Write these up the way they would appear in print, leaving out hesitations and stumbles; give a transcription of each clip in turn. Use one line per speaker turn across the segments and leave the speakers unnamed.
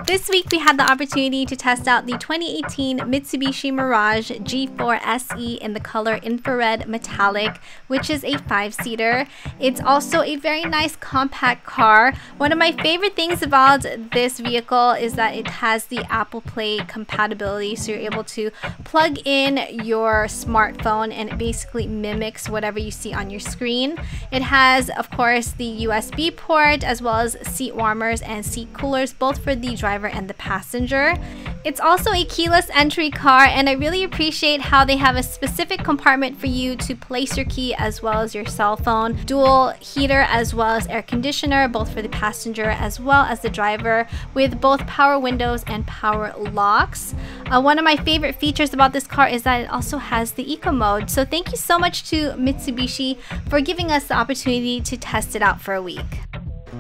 This week we had the opportunity to test out the 2018 Mitsubishi Mirage G4 SE in the color infrared metallic, which is a 5-seater. It's also a very nice compact car. One of my favorite things about this vehicle is that it has the Apple Play compatibility, so you're able to plug in your smartphone and it basically mimics whatever you see on your screen. It has, of course, the USB port as well as seat warmers and seat coolers, both for the driver and the passenger. It's also a keyless entry car, and I really appreciate how they have a specific compartment for you to place your key as well as your cell phone. Dual heater as well as air conditioner, both for the passenger as well as the driver, with both power windows and power locks. One of my favorite features about this car is that it also has the eco mode. So thank you so much to Mitsubishi for giving us the opportunity to test it out for a week.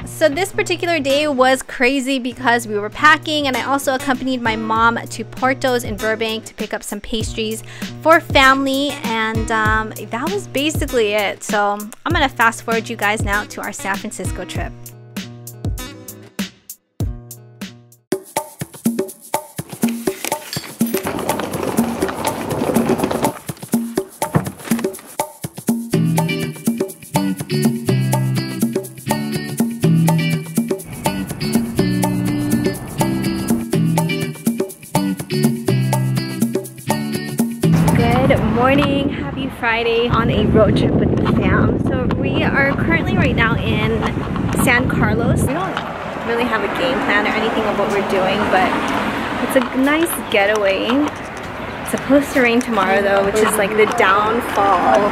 So this particular day was crazy because we were packing, and I also accompanied my mom to Porto's in Burbank to pick up some pastries for family, and that was basically it. So I'm gonna fast forward you guys now to our San Francisco trip. Morning, happy Friday on a road trip with the fam. So we are currently right now in San Carlos. We don't really have a game plan or anything of what we're doing, but it's a nice getaway. It's supposed to rain tomorrow though, which is like the downfall,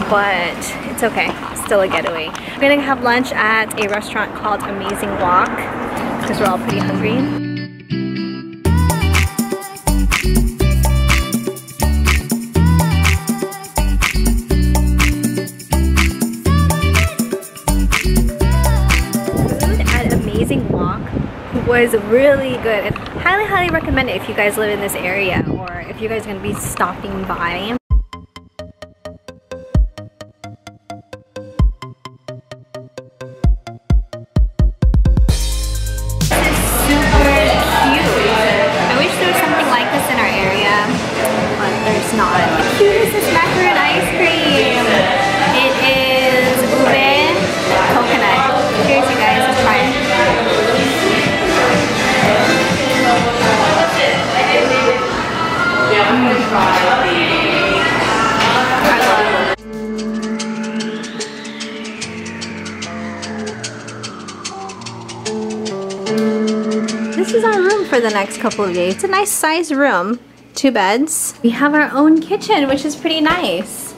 but it's okay, still a getaway. We're gonna have lunch at a restaurant called Amazing Walk because we're all pretty hungry. Was really good and highly recommend it if you guys live in this area or if you guys are going to be stopping by. This is super cute. I wish there was something like this in our area, but there's not. How cute is this macaron ice cream? It is ube coconut. Cheers you guys, let's try it. This is our room for the next couple of days. It's a nice sized room, 2 beds. We have our own kitchen, which is pretty nice.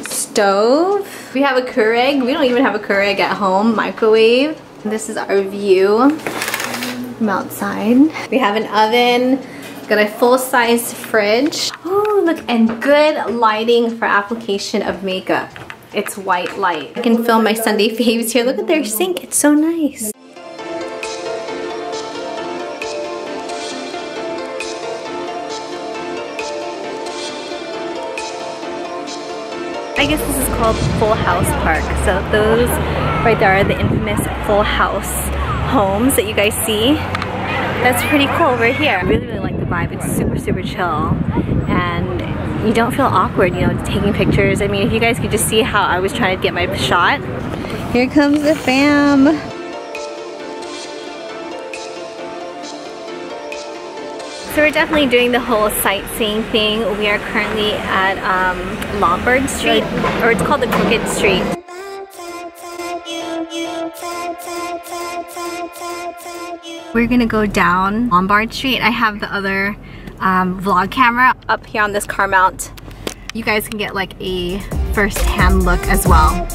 Stove. We have a Keurig. We don't even have a Keurig at home. Microwave. This is our view from outside. We have an oven. Got a full-size fridge. Oh, look, and good lighting for application of makeup. It's white light. I can film my Sunday faves here. Look at their sink. It's so nice. I guess this is called Full House Park. So those right there are the infamous Full House homes that you guys see. That's pretty cool right here. I really like the vibe. It's super chill, and you don't feel awkward, you know, taking pictures. I mean, if you guys could just see how I was trying to get my shot. Here comes the fam. So we're definitely doing the whole sightseeing thing. We are currently at Lombard Street, or it's called the Crooked Street. We're gonna go down Lombard Street. I have the other vlog camera up here on this car mount. You guys can get like a first-hand look as well.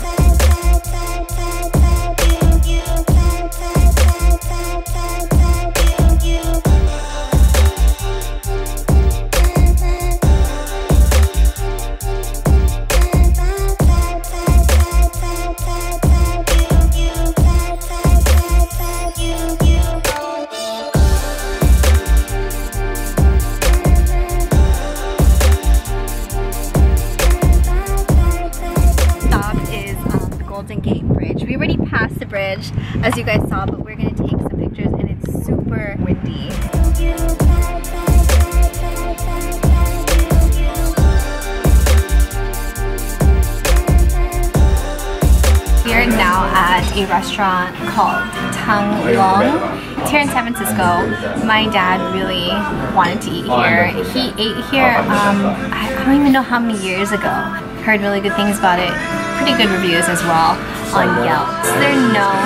Golden Gate Bridge. We already passed the bridge, as you guys saw, but we're gonna take some pictures, and it's super windy. We are now at a restaurant called Tang Long. It's here in San Francisco. My dad really wanted to eat here. He ate here, I don't even know how many years ago. Heard really good things about it. Pretty good reviews as well on Yelp. So they're known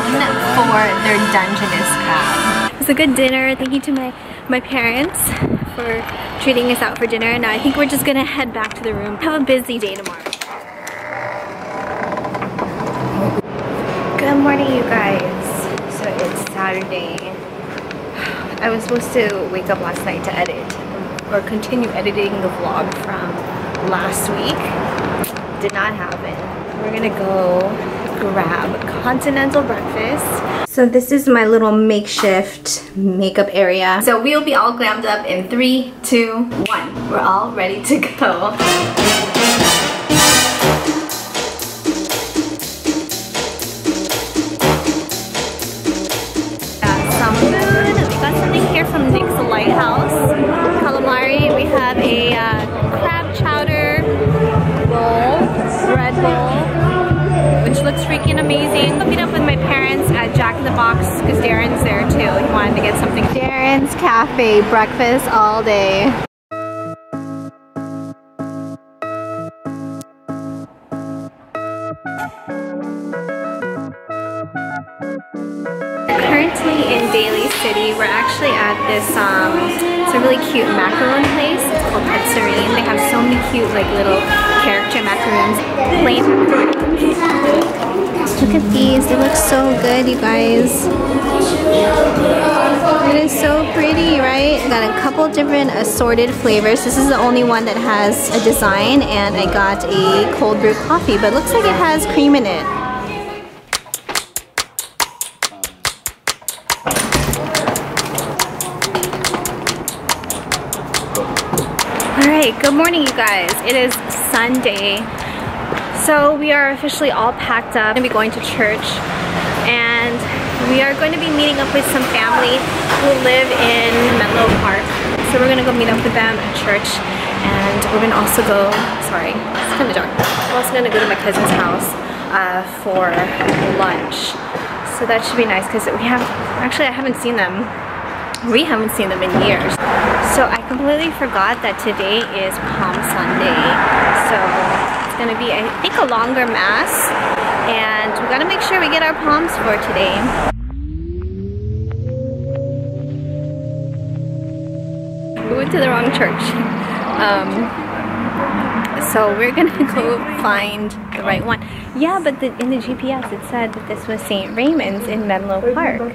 for their Dungeness crab. It was a good dinner. Thank you to my parents for treating us out for dinner. Now I think we're just gonna head back to the room. Have a busy day tomorrow. Good morning, you guys. So it's Saturday. I was supposed to wake up last night to edit or continue editing the vlog from last week. Did not happen. We're gonna go grab continental breakfast. So this is my little makeshift makeup area. So we'll be all glammed up in 3, 2, 1. We're all ready to go. From Nick's Lighthouse calamari. We have a crab chowder bowl, bread bowl, which looks freaking amazing. I'll meet up with my parents at Jack in the Box because Darren's there too. He wanted to get something. Darren's Cafe, breakfast all day. Currently in Daly City, we're actually at this, it's a really cute macaron place. It's called Petserine. They have so many cute like little character macarons, plain macarons. Look at these, they look so good, you guys. It is so pretty, right? I got a couple different assorted flavors. This is the only one that has a design, and I got a cold brew coffee, but it looks like it has cream in it. Alright, good morning you guys. It is Sunday. So we are officially all packed up. We're going to be going to church, and we are going to be meeting up with some family who live in Menlo Park. So we're going to go meet up with them at church, and we're going to also go, sorry, it's kind of dark. We're also going to go to my cousin's house for lunch. So that should be nice because we have, actually I haven't seen them. We haven't seen them in years. So I completely forgot that today is Palm Sunday. So it's gonna be, I think, a longer mass, and we gotta make sure we get our palms for today. We went to the wrong church. So we're gonna go find the right one. Yeah, but in the GPS it said that this was St. Raymond's in Menlo Park.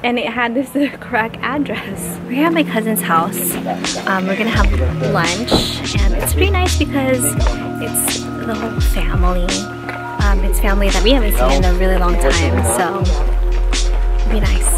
And it had this correct address. We're here at my cousin's house. We're gonna have lunch, and it's pretty nice because it's the whole family. It's family that we haven't seen in a really long time, so it'll be nice.